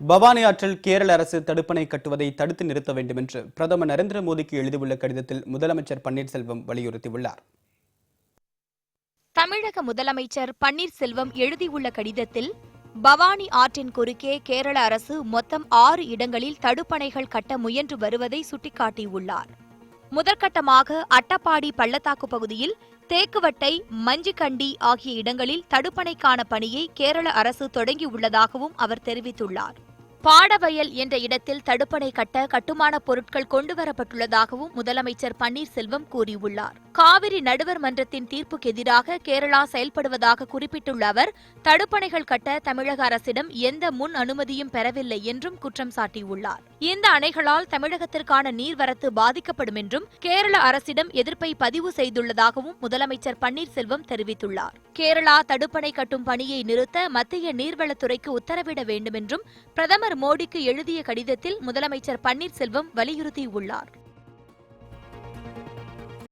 பவானி ஆற்றில் கேரள அரசு தடுப்பணை கட்டுவதை தடுத்து நிறுத்த வேண்டும் என்று பிரதமர் நரேந்திர மோடிக்கு எழுதியுள்ள கடிதத்தில் முதலமைச்சர் பன்னீர்செல்வம் வலியுறுத்தியுள்ளார். தமிழக முதலமைச்சர் பன்னீர்செல்வம் எழுதியுள்ள கடிதத்தில் பவானி ஆற்றின் குறுக்கே கேரள அரசு மொத்தம் 6 இடங்களில் தடுப்பணைகள் கட்ட முயன்று வருவதை சுட்டிக்காட்டியுள்ளார். முதற்கட்டமாக அட்டப்பாடி பள்ளத்தாக்கு பகுதியில் தேக்குவட்டை, மஞ்சிக்கண்டி ஆகிய இடங்களில் தடுப்பணைக்கான பணியை கேரள அரசு தொடங்கியுள்ளதாகவும் அவர் தெரிவித்துள்ளார். பாடவயல் என்ற இடத்தில் தடுப்பணை கட்ட கட்டுமானப் பொருட்கள் கொண்டுவரப்பட்டுள்ளதாகவும் முதலமைச்சர் பன்னீர்செல்வம் கூறியுள்ளார். காவிரி நடுவர் மன்றத்தின் தீர்ப்புக்கு எதிராக கேரளா செயல்படுவதாக குறிப்பிட்டுள்ள அவர், தடுப்பணைகள் கட்ட தமிழக அரசிடம் எந்த முன் அனுமதியும் பெறவில்லை என்றும் குற்றம் சாட்டியுள்ளார். இந்த அணைகளால் தமிழகத்திற்கான நீர்வரத்து பாதிக்கப்படும் என்றும் கேரள அரசிடம் எதிர்ப்பை பதிவு செய்துள்ளதாகவும் முதலமைச்சர் பன்னீர்செல்வம் தெரிவித்துள்ளார். கேரளா தடுப்பணை கட்டும் பணியை நிறுத்த மத்திய நீர்வளத்துறைக்கு உத்தரவிட வேண்டும் என்றும் பிரதமர் மோடிக்கு எழுதிய கடிதத்தில் முதலமைச்சர் பன்னீர்செல்வம் வலியுறுத்தியுள்ளார்.